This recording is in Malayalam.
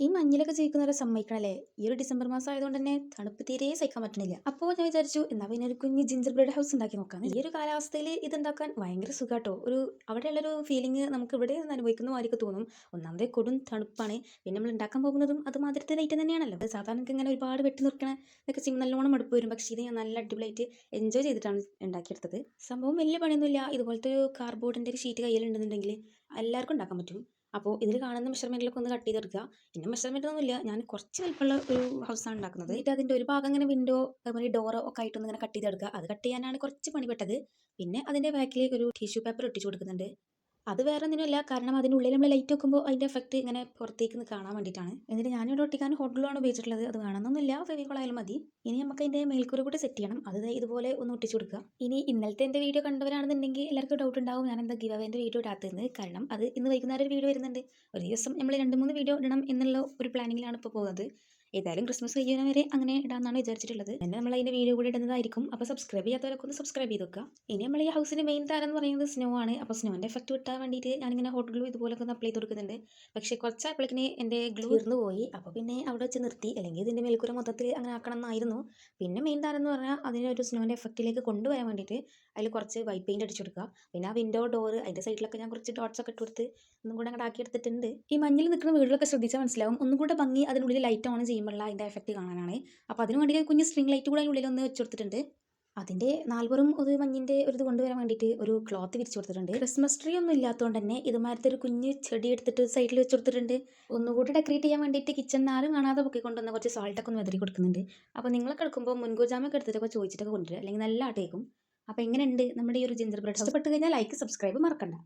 ഈ മഞ്ഞിലൊക്കെ ജീവിക്കുന്നവരെ സമ്മതിക്കണല്ലേ? ഈ ഒരു ഡിസംബർ മാസം ആയതുകൊണ്ട് തന്നെ തണുപ്പ് തീരെ സഹിക്കാൻ പറ്റണില്ല. അപ്പോൾ ഞാൻ വിചാരിച്ചു എന്നാ പിന്നെ ഒരു കുഞ്ഞ് ജിഞ്ചർ ബ്രെഡ് ഹൗസ് ഉണ്ടാക്കി നോക്കാം. ഈ ഒരു കാലാവസ്ഥയിൽ ഇതുണ്ടാക്കാൻ ഭയങ്കര സുഖാട്ടോ. അവിടെയുള്ളൊരു ഫീലിംഗ് നമുക്ക് ഇവിടെ നിന്ന് അനുഭവിക്കുന്ന മാതിരിയൊക്കെ തോന്നും. ഒന്നാമതേ കൊടും തണുപ്പാണ്. പിന്നെ നമ്മൾ ഉണ്ടാക്കാൻ പോകുന്നതും അതുമാതിരത്തെ ഐറ്റം തന്നെയാണല്ലോ. സാധാരണ ഇങ്ങനെ ഒരുപാട് വെട്ടി നിർക്കണ ഇതൊക്കെ ചെയ്യും നല്ലോണം മടുപ്പ് വരും. പക്ഷേ ഇത് ഞാൻ നല്ല അടിപൊളിയായിട്ട് എൻജോയ് ചെയ്തിട്ടാണ് ഉണ്ടാക്കിയെടുത്തത്. സംഭവം വലിയ പണിയൊന്നുമില്ല. ഇതുപോലത്തെ ഒരു കാർഡ്ബോർഡിൻ്റെ ഒരു ഷീറ്റ് കയ്യിലുണ്ടെന്നുണ്ടെങ്കിൽ എല്ലാവർക്കും ഉണ്ടാക്കാൻ പറ്റും. അപ്പോൾ ഇതിൽ കാണുന്ന മെഷർമെൻറ്റിലൊക്കെ ഒന്ന് കട്ട് ചെയ്തെടുക്കുക. പിന്നെ മെഷർമെൻ്റ് ഒന്നുമില്ല, ഞാൻ കുറച്ച് വലിപ്പമുള്ള ഒരു ഹൗസാണ് ഉണ്ടാക്കുന്നത്. എന്നിട്ട് അതിൻ്റെ ഒരു ഭാഗം ഇങ്ങനെ വിൻഡോ അതുപോലെ ഡോറോ ഒക്കെ ആയിട്ടൊന്ന് ഇങ്ങനെ കട്ട് ചെയ്തെടുക്കുക. അത് കട്ട് ചെയ്യാനാണ് കുറച്ച് പണിപ്പെട്ടത്. പിന്നെ അതിൻ്റെ ബാക്കിൽ ഒരു ടിഷ്യൂ പേപ്പർ ഒട്ടിച്ചു കൊടുക്കുന്നുണ്ട്. അത് വേറെ ഒന്നിനുമല്ല, കാരണം അതിനുള്ളിൽ നമ്മൾ ലൈറ്റ് വെക്കുമ്പോൾ അതിൻ്റെ എഫക്റ്റ് ഇങ്ങനെ പുറത്തേക്ക് നിന്ന് കാണാൻ വേണ്ടിയിട്ടാണ്. എന്നിട്ട് ഞാനിവിടെ ഒട്ടിക്കാൻ ഹോട്ട് ഗ്ലൂ ആണ് ഉപയോഗിച്ചിട്ടുള്ളത്. അത് വേണമെന്നൊന്നുമില്ല, ഫെവിക്കോൾ ആയാലും മതി. ഇനി നമുക്ക് അതിൻ്റെ മേൽക്കൂര കൂടി സെറ്റ് ചെയ്യണം. അത് ഇതുപോലെ ഒന്ന് ഒട്ടിച്ചു കൊടുക്കുക. ഇനി ഇന്നലത്തെ എൻ്റെ വീഡിയോ കണ്ടവരാണെന്നുണ്ടെങ്കിൽ എല്ലാവർക്കും ഡൗട്ട് ഉണ്ടാവും ഞാൻ എന്താ ഗിവ് അവേൻ്റെ വീഡിയോ ഇടാത്തതെന്ന്. കാരണം അത് ഇന്ന് വൈകുന്നേരം ഒരു വീഡിയോ വരുന്നുണ്ട്. ഒരു ദിവസം നമ്മൾ 2-3 വീഡിയോ ഇടണം എന്നുള്ള ഒരു പ്ലാനിങ്ങിലാണ് ഇപ്പോൾ പോകുന്നത്. ഏതായാലും ക്രിസ്മസ് കഴിയുന്ന വരെ അങ്ങനെ ഇടാമെന്നാണ് വിചാരിച്ചിട്ടുള്ളത്. പിന്നെ നമ്മൾ അതിൻ്റെ വീഡിയോ കൂടി ഇടുന്നതായിരിക്കും. അപ്പോൾ സബ്സ്ക്രൈബ് ചെയ്യാത്തവരൊക്കെ ഒന്ന് സബ്സ്ക്രൈബ് ചെയ്ത് വെക്കുക. ഇനി നമ്മൾ ഈ ഹൗസിൻ്റെ മെയിൻ താരം എന്ന് പറയുന്നത് സ്നോ ആണ്. അപ്പോൾ സ്നോൻ്റെ എഫക്റ്റ് കിട്ടാൻ വേണ്ടിയിട്ട് ഞാനിങ്ങനെ ഹോട്ട് ഗ്ലൂ ഇതുപോലൊക്കെ ഒന്ന് അപ്ലൈ ചെയ്ത് കൊടുക്കുന്നുണ്ട്. പക്ഷേ കുറച്ചായപ്പോഴേക്കിന് എൻ്റെ ഗ്ലൂ തീർന്നു പോയി. അപ്പോൾ പിന്നെ അവിടെ വെച്ച് നിർത്തി. അല്ലെങ്കിൽ ഇതിൻ്റെ മേൽക്കൂര മൊത്തത്തിൽ അങ്ങനെ ആക്കണം എന്നായിരുന്നു. പിന്നെ മെയിൻ താരം എന്ന് പറഞ്ഞാൽ അതിനൊരു സ്നോൻ്റെ എഫക്റ്റിലേക്ക് കൊണ്ടുവരാൻ വേണ്ടിയിട്ട് അതിൽ കുറച്ച് വൈറ്റ് പെയിൻറ്റ് അടിച്ചു കൊടുക്കുക. പിന്നെ ആ വിൻഡോ ഡോർ അതിൻ്റെ സൈഡിലൊക്കെ ഞാൻ കുറച്ച് ഡോട്ട്സ് ഒക്കെ ഇട്ട് കൊടുത്ത് ഒന്നും കൂടെ അങ്ങോട്ട് ആക്കി എടുത്തിട്ടുണ്ട്. ഈ മഞ്ഞിൽ നിൽക്കുന്ന വീടുകളൊക്കെ ശ്രദ്ധിച്ചാൽ മനസ്സിലാവും. ഒന്നും കൂടെ ഭംഗി അതിനുള്ളിൽ ലൈറ്റ് ഓൺ ചെയ്യുമ്പോഴുള്ള അതിൻ്റെ എഫക്റ്റ് കാണാനാണ്. അപ്പോൾ അതിന് വേണ്ടി കുഞ്ഞ് സ്ട്രിംഗ് ലൈറ്റ് കൂടെ അതിനുള്ളിൽ ഒന്ന് വെച്ച് കൊടുത്തിട്ടുണ്ട്. അതിൻ്റെ നാൽവറും ഒരു മഞ്ഞിൻ്റെ ഒരു ഇത് കൊണ്ടുവരാൻ വേണ്ടിയിട്ട് ഒരു ക്ലോത്ത് വിരിച്ചു കൊടുത്തിട്ടുണ്ട്. ക്രിസ്മസ് ട്രീ ഒന്നും ഇല്ലാത്തതുകൊണ്ട് തന്നെ ഇതുമാരത്തെ ഒരു കുഞ്ഞ് ചെടി എടുത്തിട്ട് സൈഡിൽ വെച്ച് കൊടുത്തിട്ടുണ്ട്. ഒന്നുകൂടി ഡെക്കറേറ്റ് ചെയ്യാൻ വേണ്ടിയിട്ട് കിച്ചൺ ആരും കാണാതെ പൊക്കി കൊണ്ടുവന്ന കുറച്ച് സോൾട്ടൊക്കെ ഒന്ന് വെതറി കൊടുക്കുന്നുണ്ട്. അപ്പോൾ നിങ്ങളൊക്കെ എടുക്കുമ്പോൾ മുൻകൂർ ജാമൊക്കെ എടുത്തിട്ടൊക്കെ ചോദിച്ചിട്ടൊക്കെ കൊണ്ടുവരിക, അല്ലെങ്കിൽ നല്ല ആട്ടേക്കും. അപ്പോൾ എങ്ങനെയുണ്ട് നമ്മുടെ ഈ ഒരു ജിഞ്ചർ ബ്രെഡ്? ഇഷ്ടപ്പെട്ട് കഴിഞ്ഞാൽ ലൈക്ക് സബ്സ്ക്രൈബ് മറക്കണ്ട.